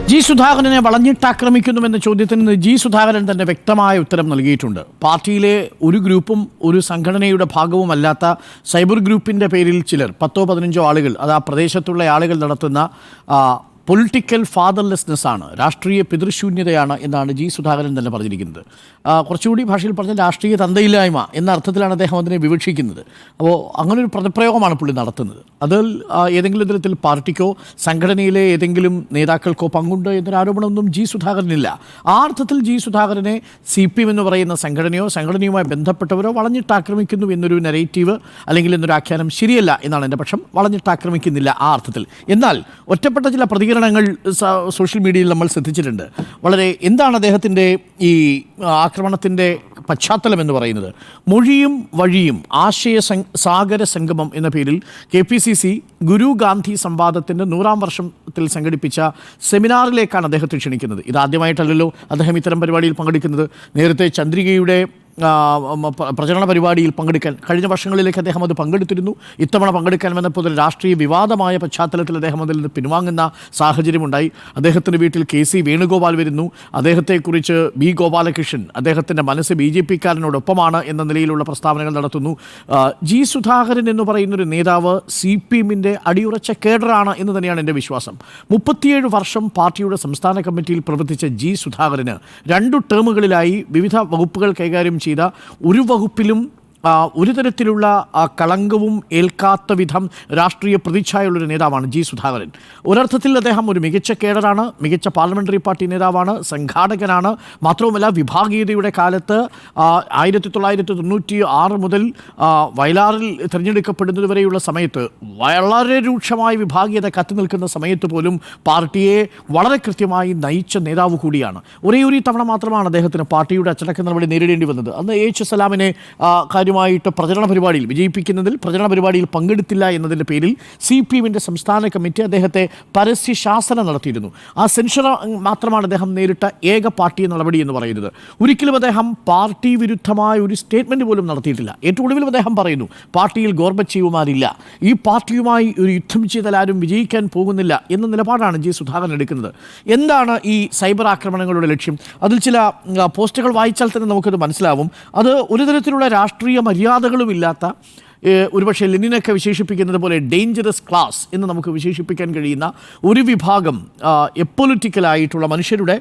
G സുധാകരനെ വളഞ്ഞിട്ടാക്രമിക്കുന്നുവെന്ന ചോദ്യത്തിന് G Sudhakaran തന്നെ വ്യക്തമായ ഉത്തരം നൽകിയിട്ടുണ്ട്. പാർട്ടിയിലെ ഒരു ഗ്രൂപ്പും ഒരു സംഘടനയുടെ ഭാഗവുമല്ലാത്ത സൈബർ ഗ്രൂപ്പിൻ്റെ പേരിൽ ചിലർ 10-15 ആളുകൾ, അത് ആ പ്രദേശത്തുള്ള ആളുകൾ നടത്തുന്ന പൊളിറ്റിക്കൽ ഫാദർലെസ്നെസ് ആണ്, രാഷ്ട്രീയ പിതൃശൂന്യതയാണ് എന്നാണ് ജി സുധാകരൻ തന്നെ പറഞ്ഞിരിക്കുന്നത്. കുറച്ചുകൂടി ഭാഷയിൽ പറഞ്ഞാൽ രാഷ്ട്രീയ തന്തയില്ലായ്മ എന്ന അർത്ഥത്തിലാണ് അദ്ദേഹം അതിനെ വിവക്ഷിക്കുന്നത്. അപ്പോൾ അങ്ങനൊരു പദപ്രയോഗമാണ് പുള്ളി നടത്തുന്നത്. അതിൽ ഏതെങ്കിലും തരത്തിൽ പാർട്ടിക്കോ സംഘടനയിലെ ഏതെങ്കിലും നേതാക്കൾക്കോ പങ്കുണ്ട് എന്നൊരു ആരോപണമൊന്നും ജി സുധാകരനില്ല. ആ അർത്ഥത്തിൽ ജി സുധാകരനെ CPM എന്ന് പറയുന്ന സംഘടനയോ സംഘടനയുമായി ബന്ധപ്പെട്ടവരോ വളഞ്ഞിട്ടാക്രമിക്കുന്നു എന്നൊരു നെറേറ്റീവ് അല്ലെങ്കിൽ എന്നൊരു ആഖ്യാനം ശരിയല്ല എന്നാണ് എൻ്റെ പക്ഷം. വളഞ്ഞിട്ടാക്രമിക്കുന്നില്ല ആ അർത്ഥത്തിൽ. എന്നാൽ ഒറ്റപ്പെട്ട ചില പ്രതികരണങ്ങൾ സോഷ്യൽ മീഡിയയിൽ നമ്മൾ ശ്രദ്ധിച്ചിട്ടുണ്ട്. വളരെ എന്താണ് അദ്ദേഹത്തിൻ്റെ ഈ ആക്രമണത്തിൻ്റെ പശ്ചാത്തലം എന്ന് പറയുന്നത്? മൊഴിയും വഴിയും സാഗര സംഗമം എന്ന പേരിൽ KPCC ഗുരു ഗാന്ധി സംവാദത്തിൻ്റെ 100ാം വർഷത്തിൽ സംഘടിപ്പിച്ച സെമിനാറിലേക്കാണ് അദ്ദേഹത്തെ ക്ഷണിക്കുന്നത്. ഇതാദ്യമായിട്ടല്ലല്ലോ അദ്ദേഹം ഇത്തരം പരിപാടിയിൽ പങ്കെടുക്കുന്നത്. നേരത്തെ ചന്ദ്രികയുടെ പ്രചരണ പരിപാടിയിൽ പങ്കെടുക്കാൻ കഴിഞ്ഞ വർഷങ്ങളിലേക്ക് അദ്ദേഹം അത് പങ്കെടുത്തിരുന്നു. ഇത്തവണ പങ്കെടുക്കാൻ വന്നപ്പോൾ ഒരു രാഷ്ട്രീയ വിവാദമായ പശ്ചാത്തലത്തിൽ അദ്ദേഹം അതിൽ നിന്ന് പിൻവാങ്ങുന്ന സാഹചര്യമുണ്ടായി. അദ്ദേഹത്തിൻ്റെ വീട്ടിൽ KC വേണുഗോപാൽ വരുന്നു. അദ്ദേഹത്തെക്കുറിച്ച് B ഗോപാലകൃഷ്ണൻ അദ്ദേഹത്തിൻ്റെ മനസ്സ് BJP-കാരനോടൊപ്പമാണ് എന്ന നിലയിലുള്ള പ്രസ്താവനകൾ നടത്തുന്നു. ജി സുധാകരൻ എന്ന് പറയുന്നൊരു നേതാവ് CPM-ൻ്റെ അടിയുറച്ച കേഡറാണ് എന്ന് തന്നെയാണ് എൻ്റെ വിശ്വാസം. 37 വർഷം പാർട്ടിയുടെ സംസ്ഥാന കമ്മിറ്റിയിൽ പ്രവർത്തിച്ച ജി സുധാകരന് 2 ടേമുകളിലായി വിവിധ വകുപ്പുകൾ കൈകാര്യം ചെയ്ത ഒരു വകുപ്പിലും ഒരു തരത്തിലുള്ള കളങ്കവും ഏൽക്കാത്ത വിധം രാഷ്ട്രീയ പ്രതിച്ഛായുള്ളൊരു നേതാവാണ് ജി സുധാകരൻ. ഒരർത്ഥത്തിൽ അദ്ദേഹം ഒരു മികച്ച കേഡറാണ്, മികച്ച പാർലമെൻ്ററി പാർട്ടി നേതാവാണ്, സംഘാടകനാണ്. മാത്രവുമല്ല വിഭാഗീയതയുടെ കാലത്ത് 1996 മുതൽ വയലാറിൽ തിരഞ്ഞെടുക്കപ്പെടുന്നത് വരെയുള്ള സമയത്ത് വളരെ രൂക്ഷമായ വിഭാഗീയത കത്തി നിൽക്കുന്ന സമയത്ത് പോലും പാർട്ടിയെ വളരെ കൃത്യമായി നയിച്ച നേതാവ് കൂടിയാണ്. ഒരേ ഒരു തവണ മാത്രമാണ് അദ്ദേഹത്തിന് പാർട്ടിയുടെ അച്ചടക്ക നടപടി നേരിടേണ്ടി വന്നത്. അന്ന് AH സലാമിനെ ായിട്ട് പ്രചരണ പരിപാടിയിൽ വിജയിപ്പിക്കുന്നതിൽ പ്രചരണ പരിപാടിയിൽ പങ്കെടുത്തില്ല എന്നതിൻ്റെ പേരിൽ CPM-ൻ്റെ സംസ്ഥാന കമ്മിറ്റി അദ്ദേഹത്തെ പരസ്യ ശാസന നടത്തിയിരുന്നു. ആ സെൻഷർ മാത്രമാണ് അദ്ദേഹം നേരിട്ട ഏക പാർട്ടി നടപടി എന്ന് പറയുന്നത്. ഒരിക്കലും അദ്ദേഹം പാർട്ടി വിരുദ്ധമായ ഒരു സ്റ്റേറ്റ്മെൻറ്റ് പോലും നടത്തിയിട്ടില്ല. ഏറ്റവും ഒടുവിലും അദ്ദേഹം പറയുന്നു, പാർട്ടിയിൽ ഗോർബച്ചീവുമാരില്ല, ഈ പാർട്ടിയുമായി ഒരു യുദ്ധം ചെയ്താൽ ആരും വിജയിക്കാൻ പോകുന്നില്ല എന്ന നിലപാടാണ് ജി സുധാകരൻ എടുക്കുന്നത്. എന്താണ് ഈ സൈബർ ആക്രമണങ്ങളുടെ ലക്ഷ്യം? അതിൽ ചില പോസ്റ്റുകൾ വായിച്ചാൽ തന്നെ നമുക്കത് മനസ്സിലാവും. അത് ഒരു തരത്തിലുള്ള രാഷ്ട്രീയ മര്യാദകളുമില്ലാത്ത, ഒരുപക്ഷെ ലെനിനൊക്കെ വിശേഷിപ്പിക്കുന്നത് പോലെ ഡേഞ്ചറസ് ക്ലാസ് എന്ന് നമുക്ക് വിശേഷിപ്പിക്കാൻ കഴിയുന്ന ഒരു വിഭാഗം എപ്പൊളിറ്റിക്കലായിട്ടുള്ള മനുഷ്യരുടെ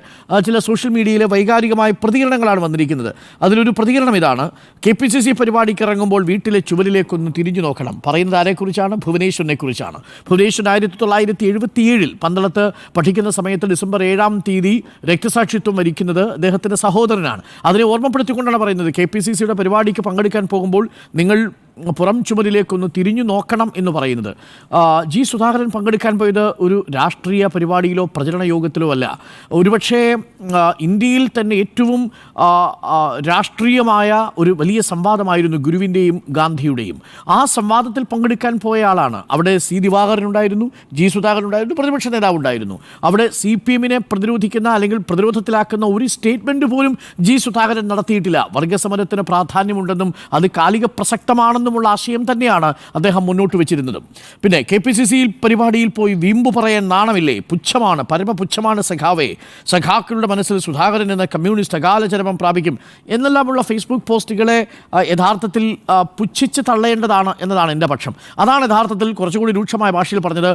ചില സോഷ്യൽ മീഡിയയിലെ വൈകാരികമായ പ്രതികരണങ്ങളാണ് വന്നിരിക്കുന്നത്. അതിലൊരു പ്രതികരണം ഇതാണ്: KPCC പരിപാടിക്ക് ഇറങ്ങുമ്പോൾ വീട്ടിലെ ചുവരിലേക്കൊന്ന് തിരിഞ്ഞു നോക്കണം. പറയുന്നത് ആരെക്കുറിച്ചാണ്? ഭുവനേശ്വറിനെ കുറിച്ചാണ്. ഭുവനേശ്വരൻ 1977 പന്തളത്ത് പഠിക്കുന്ന സമയത്ത് ഡിസംബർ 7-ാം തീയതി രക്തസാക്ഷിത്വം വരിക്കുന്നത് അദ്ദേഹത്തിൻ്റെ സഹോദരനാണ്. അതിനെ ഓർമ്മപ്പെടുത്തിക്കൊണ്ടാണ് പറയുന്നത്, KPCC-യുടെ പരിപാടിക്ക് പങ്കെടുക്കാൻ പോകുമ്പോൾ നിങ്ങൾ പുറം ചുമരിലേക്കൊന്ന് തിരിഞ്ഞു നോക്കണം എന്ന് പറയുന്നത്. ജി സുധാകരൻ പങ്കെടുക്കാൻ പോയത് ഒരു രാഷ്ട്രീയ പരിപാടിയിലോ പ്രചരണ യോഗത്തിലോ അല്ല. ഒരുപക്ഷേ ഇന്ത്യയിൽ തന്നെ ഏറ്റവും രാഷ്ട്രീയമായ ഒരു വലിയ സംവാദമായിരുന്നു ഗുരുവിൻ്റെയും ഗാന്ധിയുടെയും. ആ സംവാദത്തിൽ പങ്കെടുക്കാൻ പോയ ആളാണ്. അവിടെ C ദിവാകരൻ ഉണ്ടായിരുന്നു, ജി സുധാകരൻ ഉണ്ടായിരുന്നു, പ്രതിപക്ഷ നേതാവ് ഉണ്ടായിരുന്നു. അവിടെ CPM-നെ പ്രതിരോധിക്കുന്ന അല്ലെങ്കിൽ പ്രതിരോധത്തിലാക്കുന്ന ഒരു സ്റ്റേറ്റ്മെൻറ്റ് പോലും ജി സുധാകരൻ നടത്തിയിട്ടില്ല. വർഗസമരത്തിന് പ്രാധാന്യമുണ്ടെന്നും അത് കാലിക പ്രസക്തമാണെന്നും ഉള്ള ആശയം തന്നെയാണ് അദ്ദേഹം മുന്നോട്ട് വെച്ചിരുന്നത്. പിന്നെ KPCC പരിപാടിയിൽ പോയി വീമ്പു പറയാൻ നാണമില്ലേ? പുച്ഛമാണ്, പരമപുച്ഛമാണ് സഖാവേ. സഖാക്കളുടെ മനസ്സിൽ സുധാകരൻ എന്ന കമ്മ്യൂണിസ്റ്റ് അകാലചരമം പ്രാപിക്കും എന്നെല്ലാമുള്ള ഫേസ്ബുക്ക് പോസ്റ്റുകളെ യഥാർത്ഥത്തിൽ പുച്ഛിച്ച് തള്ളേണ്ടതാണ് എന്നതാണ് എൻ്റെ പക്ഷം. അതാണ് യഥാർത്ഥത്തിൽ കുറച്ചുകൂടി രൂക്ഷമായ ഭാഷയിൽ പറഞ്ഞത്.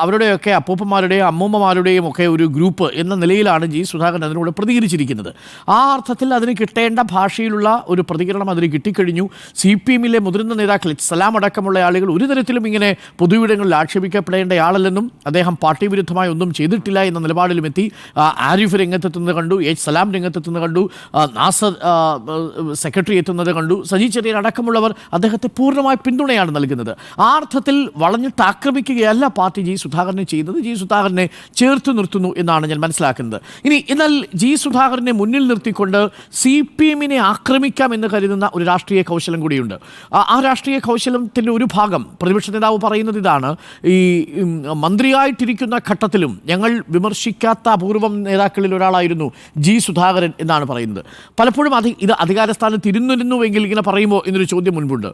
അവരുടെയൊക്കെ അപ്പൂപ്പന്മാരുടെയും അമ്മൂമ്മമാരുടെയും ഒക്കെ ഒരു ഗ്രൂപ്പ് എന്ന നിലയിലാണ് ജി സുധാകരൻ അതിനോട് പ്രതികരിച്ചിരിക്കുന്നത്. ആ അർത്ഥത്തിൽ അതിന് കിട്ടേണ്ട ഭാഷയിലുള്ള ഒരു പ്രതികരണം അതിന് കിട്ടിക്കഴിഞ്ഞു. CPM-ലെ മുതിർന്ന നേതാക്കൾ സലാം അടക്കമുള്ള ആളുകൾ ഒരു തരത്തിലും ഇങ്ങനെ പൊതുവിടങ്ങളിൽ ആക്ഷേപിക്കപ്പെടേണ്ടയാളല്ലെന്നും അദ്ദേഹം പാർട്ടി വിരുദ്ധമായി ഒന്നും ചെയ്തിട്ടില്ല എന്ന നിലപാടിലും എത്തി. ആരിഫ് രംഗത്തെത്തുന്നത് കണ്ടു, H സലാം രംഗത്തെത്തുന്നത് കണ്ടു, നാസർ സെക്രട്ടറി എത്തുന്നത് കണ്ടു, സജി ചെറിയൻ അടക്കമുള്ളവർ അദ്ദേഹത്തെ പൂർണ്ണമായ പിന്തുണയാണ് നൽകുന്നത്. ആ അർത്ഥത്തിൽ വളഞ്ഞിട്ട് ആക്രമിക്കുകയല്ല പാർട്ടി ജി സുധാകരനെ ചെയ്യുന്നത്, ജി സുധാകരനെ ചേർത്ത് നിർത്തുന്നു എന്നാണ് ഞാൻ മനസ്സിലാക്കുന്നത്. എന്നാൽ ജി സുധാകരനെ മുന്നിൽ നിർത്തിക്കൊണ്ട് CPM-നെ ആക്രമിക്കാം എന്ന് കരുതുന്ന ഒരു രാഷ്ട്രീയ കൗശലം കൂടിയുണ്ട്. ആ രാഷ്ട്രീയ കൗശലത്തിൻ്റെ ഒരു ഭാഗം പ്രതിപക്ഷ നേതാവ് പറയുന്നത് ഇതാണ്, ഈ മന്ത്രിയായിട്ടിരിക്കുന്ന ഘട്ടത്തിലും ഞങ്ങൾ വിമർശിക്കാത്ത അപൂർവം നേതാക്കളിൽ ഒരാളായിരുന്നു ജി സുധാകരൻ എന്നാണ് പറയുന്നത്. പലപ്പോഴും ഇത് അധികാരസ്ഥാനത്ത് ഇരുന്നിരുന്നുവെങ്കിൽ ഇങ്ങനെ പറയുമോ എന്നൊരു ചോദ്യം മുൻപുണ്ട്.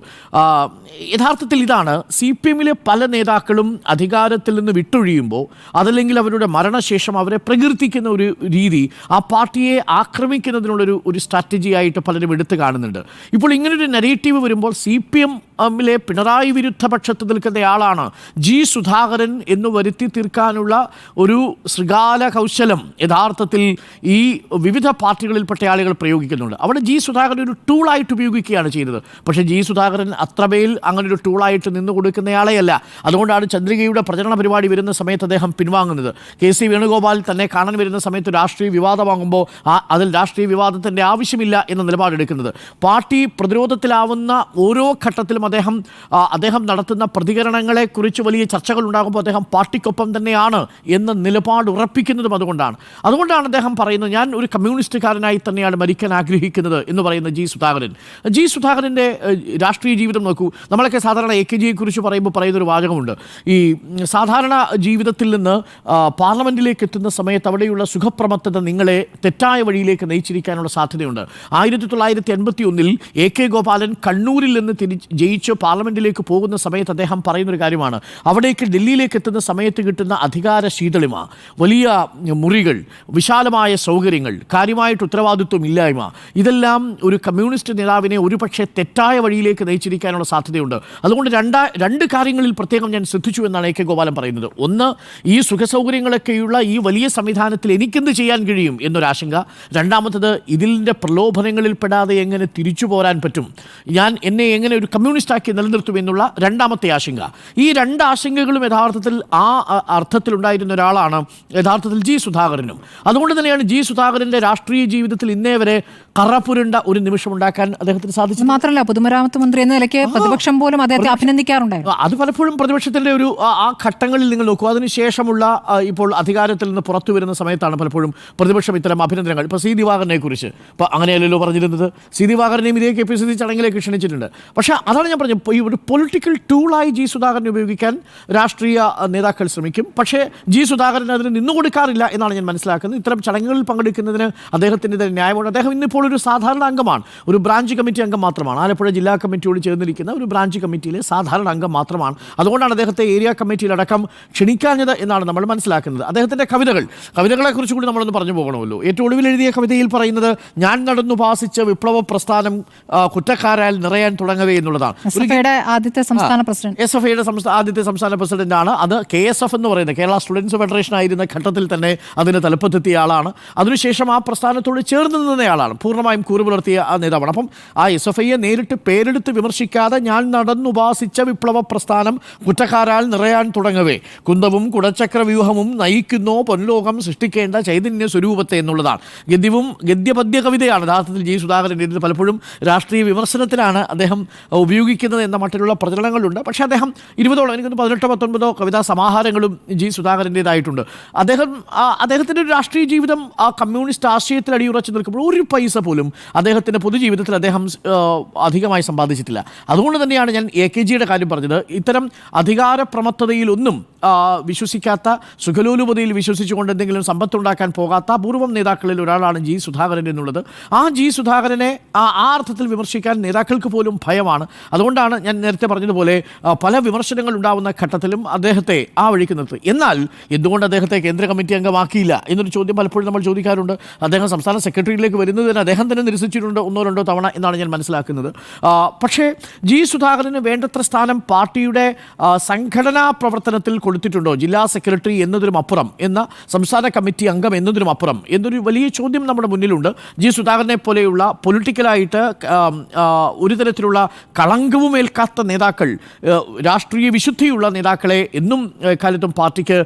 യഥാർത്ഥത്തിൽ ഇതാണ്, CPM-ലെ പല നേതാക്കളും അധികാരത്തിൽ നിന്ന് വിട്ടൊഴിയുമ്പോൾ അതല്ലെങ്കിൽ അവരുടെ മരണശേഷം അവരെ പ്രകീർത്തിക്കുന്ന ഒരു രീതി ആ പാർട്ടിയെ ആക്രമിക്കുന്നതിനുള്ളൊരു സ്ട്രാറ്റജി ആയിട്ട് പലരും എടുത്തു കാണുന്നുണ്ട്. ഇപ്പോൾ ഇങ്ങനൊരു നെറേറ്റീവ് വരുമ്പോൾ CPM-ലെ പിണറായി വിരുദ്ധ പക്ഷത്ത് നിൽക്കുന്നയാളാണ് ജി സുധാകരൻ എന്ന് വരുത്തി തീർക്കാനുള്ള ഒരു ശൃഗാല കൗശലം യഥാർത്ഥത്തിൽ ഈ വിവിധ പാർട്ടികളിൽപ്പെട്ട ആളുകൾ പ്രയോഗിക്കുന്നുണ്ട്. അവിടെ ജി സുധാകരൻ ഒരു ടൂളായിട്ട് ഉപയോഗിക്കുകയാണ് ചെയ്യുന്നത്. പക്ഷേ ജി സുധാകരൻ അത്രമേൽ അങ്ങനെ ഒരു ടൂളായിട്ട് നിന്ന് കൊടുക്കുന്നയാളെയല്ല. അതുകൊണ്ടാണ് ചന്ദ്രികയുടെ പ്രചരണ പരിപാടി വരുന്ന സമയത്ത് അദ്ദേഹം പിൻവാങ്ങുന്നത്. KC വേണുഗോപാൽ തന്നെ കാണാൻ വരുന്ന സമയത്ത് രാഷ്ട്രീയ വിവാദമാകുമ്പോൾ അതിൽ രാഷ്ട്രീയ വിവാദത്തിൻ്റെ ആവശ്യമില്ല എന്ന നിലപാടെടുക്കുന്നത്. പാർട്ടി പ്രതിരോധത്തിലാവുന്ന ഓരോ ഘട്ടത്തിലും അദ്ദേഹം നടത്തുന്ന പ്രതികരണങ്ങളെക്കുറിച്ച് വലിയ ചർച്ചകൾ ഉണ്ടാകുമ്പോൾ അദ്ദേഹം പാർട്ടിക്കൊപ്പം തന്നെയാണ് എന്ന നിലപാട് ഉറപ്പിക്കുന്നതും അതുകൊണ്ടാണ് അദ്ദേഹം പറയുന്നത്, ഞാൻ ഒരു കമ്മ്യൂണിസ്റ്റുകാരനായി തന്നെയാണ് മരിക്കാൻ ആഗ്രഹിക്കുന്നത് എന്ന് പറയുന്ന ജി സുധാകരൻ്റെ രാഷ്ട്രീയ ജീവിതം നോക്കൂ. നമ്മളൊക്കെ സാധാരണ AKGയെ കുറിച്ച് പറയുന്നൊരു വാചകമുണ്ട്, ഈ സാധാരണ ജീവിതത്തിൽ നിന്ന് പാർലമെൻറ്റിലേക്ക് എത്തുന്ന സമയത്ത് അവിടെയുള്ള സുഖപ്രമത്തത നിങ്ങളെ തെറ്റായ വഴിയിലേക്ക് നയിച്ചിരിക്കാനുള്ള സാധ്യതയുണ്ട്. 1981 AK ഗോപാലൻ കണ്ണൂരിൽ നിന്ന് ജയിച്ച് പാർലമെൻറ്റിലേക്ക് പോകുന്ന സമയത്ത് അദ്ദേഹം പറയുന്നൊരു കാര്യമാണ്, അവിടേക്ക് ഡൽഹിയിലേക്ക് എത്തുന്ന സമയത്ത് കിട്ടുന്ന അധികാര ശീതളിമ, വലിയ മുറികൾ, വിശാലമായ സൗകര്യങ്ങൾ, കാര്യമായിട്ട് ഉത്തരവാദിത്വം ഇല്ലായ്മ, ഇതെല്ലാം ഒരു കമ്മ്യൂണിസ്റ്റ് നേതാവിനെ ഒരുപക്ഷെ തെറ്റായ വഴിയിലേക്ക് നയിച്ചിരിക്കാനുള്ള സാധ്യതയുണ്ട്. അതുകൊണ്ട് രണ്ട് കാര്യങ്ങളിൽ പ്രത്യേകം ഞാൻ ശ്രദ്ധിച്ചു എന്നാണ് AK ഗോപാലൻ പറയുന്നത്. ഒന്ന്, ഈ സുഖസൗകര്യങ്ങളൊക്കെയുള്ള ഈ വലിയ സംവിധാനത്തിൽ എനിക്കെന്ത് ചെയ്യാൻ കഴിയും എന്നൊരാശങ്ക. രണ്ടാമത്തത്, ഇതിൻ്റെ പ്രലോഭനങ്ങളിൽ പെടാതെ എങ്ങനെ തിരിച്ചു പോരാൻ പറ്റും, എന്നെ എങ്ങനെ ഒരു കമ്മ്യൂണിസ്റ്റാക്കി നിലനിർത്തും എന്നുള്ള രണ്ടാമത്തെ ആശങ്ക. ഈ രണ്ട് ആശങ്കകളും യഥാർത്ഥത്തിൽ ആ അർത്ഥത്തിലുണ്ടായിരുന്ന ഒരാളാണ് യഥാർത്ഥത്തിൽ ജി സുധാകരനും. അതുകൊണ്ട് തന്നെയാണ് ജി സുധാകരൻ്റെ രാഷ്ട്രീയ ജീവിതത്തിൽ ഇന്നേ വരെ കറപുരണ്ട ഒരു നിമിഷം ഉണ്ടാക്കാൻ അദ്ദേഹത്തിന് സാധിച്ചു. മാത്രമല്ല, പൊതുമരാമത്ത് മന്ത്രി എന്ന നിലയ്ക്ക് പ്രതിപക്ഷം പോലും അദ്ദേഹത്തെ അഭിനന്ദിക്കാറുണ്ടായിരുന്നു. അത് പലപ്പോഴും പ്രതിപക്ഷത്തിൻ്റെ ആ ഘട്ടങ്ങളിൽ നിങ്ങൾ നോക്കൂ. അതിനുശേഷമുള്ള ഇപ്പോൾ അധികാരത്തിൽ നിന്ന് പുറത്തു വരുന്ന സമയത്താണ് പലപ്പോഴും പ്രതിപക്ഷം ഇത്തരം അഭിനന്ദനങ്ങൾ. ഇപ്പോൾ C ദിവാകരനെ കുറിച്ച് ഇപ്പോൾ അങ്ങനെയല്ലല്ലോ പറഞ്ഞിരുന്നത്. C ദിവാകരനെയും ഇതേ KPCC ചടങ്ങിലേക്ക് ക്ഷണിച്ചിട്ടുണ്ട്. പക്ഷേ അതാണ് ഞാൻ പറഞ്ഞത്, ഈ ഒരു പൊളിറ്റിക്കൽ ടൂളായി ജി സുധാകരനെ ഉപയോഗിക്കാൻ രാഷ്ട്രീയ നേതാക്കൾ ശ്രമിക്കും. പക്ഷേ ജി സുധാകരൻ അതിന് നിന്നുകൊടുക്കാറില്ല എന്നാണ് ഞാൻ മനസ്സിലാക്കുന്നത്. ഇത്തരം ചടങ്ങുകളിൽ പങ്കെടുക്കുന്നതിന് അദ്ദേഹത്തിൻ്റെ ന്യായമുണ്ട്. അദ്ദേഹം ഇന്നിപ്പോൾ ഒരു സാധാരണ അംഗമാണ്, ഒരു ബ്രാഞ്ച് കമ്മിറ്റി അംഗം മാത്രമാണ്. ആലപ്പുഴ ജില്ലാ കമ്മിറ്റിയോട് ചേർന്നിരിക്കുന്ന ഒരു ബ്രാഞ്ച് കമ്മിറ്റിയിലെ സാധാരണ അംഗം മാത്രമാണ്. അതുകൊണ്ടാണ് അദ്ദേഹത്തെ ഏരിയ കമ്മിറ്റിയിലടക്കം ക്ഷണിക്കാഞ്ഞത് എന്നാണ് നമ്മൾ മനസ്സിലാക്കുന്നത്. അദ്ദേഹത്തിൻ്റെ കവിതകളെക്കുറിച്ച് കൂടി നമ്മളൊന്ന് പറഞ്ഞു പോകണമല്ലോ. ഏറ്റവും ഒടുവിൽ എഴുതിയ കവിതയിൽ പറയുന്നത്, ഞാൻ നടന്നുപാസിച്ച വിപ്ലവ പ്രസ്ഥാനം കുറ്റക്കാരാൽ നിറയാൻ തുടങ്ങവേ എന്നുള്ളതാണ്. SFIയുടെ ആദ്യത്തെ സംസ്ഥാന പ്രസിഡന്റാണ്. അത് KSF എന്ന് പറയുന്നത് കേരള സ്റ്റുഡൻസ് ഫെഡറേഷൻ ആയിരുന്ന ഘട്ടത്തിൽ തന്നെ അതിന് തലപ്പത്തെത്തിയ ആളാണ്. അതിനുശേഷം ആ പ്രസ്ഥാനത്തോട് ചേർന്ന് നിന്നയാളാണ്, പൂർണ്ണമായും കൂറുപുലർത്തിയ ആ നേതാവാണ്. അപ്പം ആ SFIയെ നേരിട്ട് പേരെടുത്ത് വിമർശിക്കാതെ, ഞാൻ നടന്നുപാസിച്ച വിപ്ലവ പ്രസ്ഥാനം കുറ്റക്കാരാൽ നിറയാൻ തുടങ്ങവേ കുന്തവും കുടച്ചക്ര വ്യൂഹവും നയിക്കുന്നോ പൊൻലോകം സൃഷ്ടിക്കേണ്ട ചൈതന്യ സ്വരൂപത്തെ എന്നുള്ളതാണ്. ഗദ്യപദ്യ കവിതയാണ് യഥാർത്ഥത്തിൽ ജി സുധാകരൻ്റെ. ഇത് പലപ്പോഴും രാഷ്ട്രീയ വിമർശനത്തിലാണ് അദ്ദേഹം ഉപയോഗിക്കുന്നത് എന്ന മട്ടിലുള്ള പ്രചരണങ്ങളുണ്ട്. പക്ഷേ അദ്ദേഹം 20ഓളം, എനിക്കൊന്ന് 18-19 കവിതാ സമാഹാരങ്ങളും ജി സുധാകരൻ്റേതായിട്ടുണ്ട്. അദ്ദേഹത്തിൻ്റെ ഒരു രാഷ്ട്രീയ ജീവിതം ആ കമ്മ്യൂണിസ്റ്റ് ആശയത്തിൽ അടിയുറച്ച് നിൽക്കുമ്പോൾ ഒരു പൈസ പോലും അദ്ദേഹത്തിൻ്റെ പൊതുജീവിതത്തിൽ അദ്ദേഹം അധികമായി സമ്പാദിച്ചിട്ടില്ല. അതുകൊണ്ട് തന്നെയാണ് ഞാൻ AKGയുടെ കാര്യം പറഞ്ഞത്. ഇത്തരം അധികാരപ്രമത്തതയിലൊന്നും വിശ്വസിക്കാത്ത, സുഖലോലുപതയിൽ വിശ്വസിച്ചുകൊണ്ട് എന്തെങ്കിലും സമ്പത്തുണ്ടാക്കാൻ പോകാത്ത അപൂർവം നേതാക്കളിൽ ഒരാളാണ് ജി സുധാകരൻ എന്നുള്ളത്. ആ ജി സുധാകരനെ ആ അർത്ഥത്തിൽ വിമർശിക്കാൻ നേതാക്കൾക്ക് പോലും ഭയമാണ്. അതുകൊണ്ടാണ് ഞാൻ നേരത്തെ പറഞ്ഞതുപോലെ പല വിമർശനങ്ങൾ ഉണ്ടാവുന്ന ഘട്ടത്തിലും അദ്ദേഹത്തെ ആ വഴിക്ക് നിർത്തി. എന്നാൽ എന്തുകൊണ്ട് അദ്ദേഹത്തെ കേന്ദ്ര കമ്മിറ്റി അംഗമാക്കിയില്ല എന്നൊരു ചോദ്യം പലപ്പോഴും നമ്മൾ ചോദിക്കാറുണ്ട്. അദ്ദേഹം സംസ്ഥാന സെക്രട്ടറിയിലേക്ക് വരുന്നതിന് അദ്ദേഹം തന്നെ നിരസിച്ചിട്ടുണ്ട് 1-2 തവണ എന്നാണ് ഞാൻ മനസ്സിലാക്കുന്നത്. പക്ഷേ ജി സുധാകരന് വേണ്ടത്ര സ്ഥാനം പാർട്ടിയുടെ സംഘടനാ പ്രവർത്തനത്തിൽ കൊടുത്തിട്ടുണ്ടോ? ജില്ലാ സെക്രട്ടറി എന്നതിനും അപ്പുറം, എന്ന സംസ്ഥാന കമ്മിറ്റി അംഗം എന്നതിനും അപ്പുറം എന്നൊരു വലിയ ചോദ്യം നമ്മുടെ മുന്നിലുണ്ട്. ജി സുധാകരനെ പോലെയുള്ള പൊളിറ്റിക്കലായിട്ട് ഒരു തരത്തിലുള്ള കളങ്കവും ഏൽക്കാത്ത നേതാക്കൾ, രാഷ്ട്രീയ വിശുദ്ധിയുള്ള നേതാക്കളെ എന്നും കാലത്തും പാർട്ടിക്ക്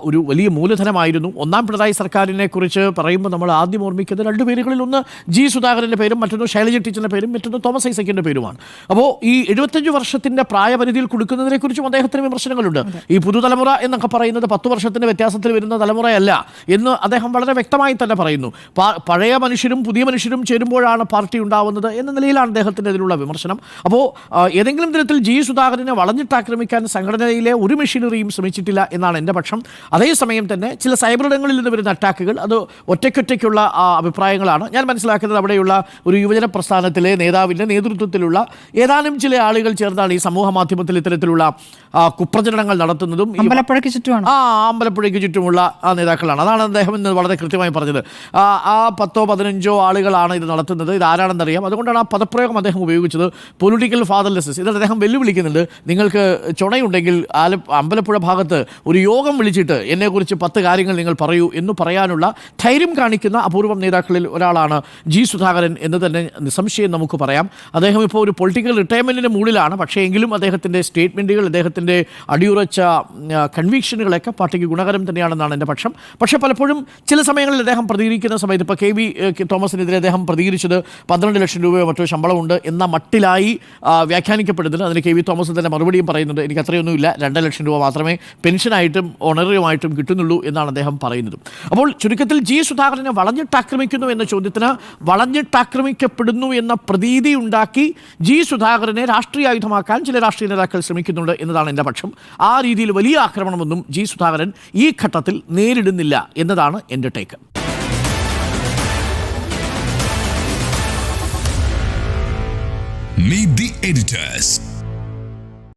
ഒരു വലിയ മൂലധനമായിരുന്നു. ഒന്നാം പിണറായി സർക്കാരിനെ കുറിച്ച് പറയുമ്പോൾ നമ്മൾ ആദ്യം ഓർമ്മിക്കുന്നത് 2 പേരുകളിൽ ഒന്ന് ജി സുധാകരൻ്റെ പേരും മറ്റൊന്ന് ശൈലജ ടീച്ചറിൻ്റെ പേരും മറ്റൊന്ന് തോമസ് ഐസക്കിൻ്റെ പേരുമാണ്. അപ്പോൾ ഈ 75 വർഷത്തിൻ്റെ പ്രായപരിധിയിൽ കൊടുക്കുന്നതിനെക്കുറിച്ചും അദ്ദേഹത്തിന് വിമർശനങ്ങളുണ്ട്. ഈ പുതുതലമുറ എന്നൊക്കെ പറയുന്നത് 10 വർഷത്തിൻ്റെ വ്യത്യാസത്തിൽ വരുന്ന തലമുറയല്ല എന്ന് അദ്ദേഹം വളരെ വ്യക്തമായി തന്നെ പറയുന്നു. പഴയ മനുഷ്യരും പുതിയ മനുഷ്യരും ചേരുമ്പോഴാണ് പാർട്ടി ഉണ്ടാവുന്നത് എന്ന നിലയിലാണ് അദ്ദേഹത്തിൻ്റെ ഇതിലുള്ള വിമർശനം. അപ്പോൾ ഏതെങ്കിലും തരത്തിൽ ജി സുധാകരനെ വളഞ്ഞിട്ടാക്രമിക്കാൻ സംഘടനയിലെ ഒരു മെഷീനറിയും ശ്രമിച്ചിട്ടില്ല എന്നാണ് എൻ്റെ പക്ഷം. അതേസമയം തന്നെ ചില സൈബറിടങ്ങളിൽ നിന്ന് വരുന്ന അറ്റാക്കുകൾ അത് ഒറ്റയ്ക്കൊറ്റയ്ക്കുള്ള അഭിപ്രായങ്ങളാണ്. ഞാൻ മനസ്സിലാക്കുന്നത് അവിടെയുള്ള ഒരു യുവജന പ്രസ്ഥാനത്തിലെ നേതാവിൻ്റെ നേതൃത്വത്തിലുള്ള ഏതാനും ചില ആളുകൾ ചേർന്നാണ് ഈ സമൂഹ മാധ്യമത്തിൽ ഇത്തരത്തിലുള്ള കുപ്രചരണങ്ങൾ നടത്തുന്നതും. അമ്പലപ്പുഴയ്ക്ക് ചുറ്റുമാണ്. അമ്പലപ്പുഴയ്ക്ക് ചുറ്റുമുള്ള നേതാക്കളാണ്. അതാണ് അദ്ദേഹം ഇന്ന് വളരെ കൃത്യമായി പറഞ്ഞത്. 10-15 ആളുകളാണ് ഇത് നടത്തുന്നത്, ഇത് ആരാണെന്നറിയാം. അതുകൊണ്ടാണ് ആ പദപ്രയോഗം അദ്ദേഹം ഉപയോഗിച്ചത്, പൊളിറ്റിക്കൽ ഫാദർലെസ്സസ്. ഇതിൽ അദ്ദേഹം വെല്ലുവിളിക്കുന്നുണ്ട്, നിങ്ങൾക്ക് ചുണയുണ്ടെങ്കിൽ അമ്പലപ്പുഴ ഭാഗത്ത് ഒരു യോഗം വിളിച്ചിട്ട് എന്നെക്കുറിച്ച് 10 കാര്യങ്ങൾ നിങ്ങൾ പറയൂ എന്ന് പറയാനുള്ള ധൈര്യം കാണിക്കുന്ന അപൂർവം നേതാക്കളിൽ ഒരാളാണ് ജി സുധാകരൻ എന്ന് തന്നെ നിസ്സംശയം നമുക്ക് പറയാം. അദ്ദേഹം ഇപ്പോൾ ഒരു പൊളിറ്റിക്കൽ റിട്ടയർമെൻറ്റിൻ്റെ മൂഡിലാണ്. പക്ഷേ എങ്കിലും അദ്ദേഹത്തിൻ്റെ സ്റ്റേറ്റ്മെൻറ്റുകൾ, അദ്ദേഹത്തിൻ്റെ അടിയുറച്ച കൺവിക്ഷനുകളൊക്കെ പാർട്ടിക്ക് ഗുണകരം തന്നെയാണെന്നാണ് എൻ്റെ പക്ഷം. പക്ഷേ പലപ്പോഴും ചില സമയങ്ങളിൽ അദ്ദേഹം പ്രതികരിക്കുന്ന സമയത്ത് ഇപ്പോൾ കെ വി തോമസിനെതിരെ അദ്ദേഹം പ്രതികരിച്ചത് 12 ലക്ഷം രൂപയോ മറ്റോ ശമ്പളമുണ്ട് എന്ന മട്ടിലായി വ്യാഖ്യാനിക്കപ്പെടുന്നത്. അതിന് കെ വി തോമസ് തന്നെ മറുപടിയും പറയുന്നുണ്ട്, എനിക്ക് അത്രയൊന്നുമില്ല, 2 ലക്ഷം രൂപ മാത്രമേ പെൻഷനായിട്ടും ഓണറിയുമായിട്ടും കിട്ടുന്നുള്ളൂ എന്നാണ് അദ്ദേഹം പറയുന്നത്. അപ്പോൾ ചുരുക്കത്തിൽ ജി സുധാകരനെ വളഞ്ഞിട്ടാക്രമിക്കുന്നു എന്ന ചോദ്യത്തിന് വളഞ്ഞിട്ടാക്രമിക്കപ്പെടുന്നു എന്ന പ്രതീതി ഉണ്ടാക്കി ജി സുധാകരനെ രാഷ്ട്രീയ ആയുധമാക്കാൻ ചില രാഷ്ട്രീയ നേതാക്കൾ ശ്രമിക്കുന്നുണ്ട് എന്നതാണ് എൻ്റെ പക്ഷം. ആ രീതിയിൽ വലിയ ആക്രമണമൊന്നും ജി സുധാകരൻ ഈ ഘട്ടത്തിൽ നേരിടുന്നില്ല എന്നതാണ് എൻ്റെ ടേക്ക്. Meet the editors.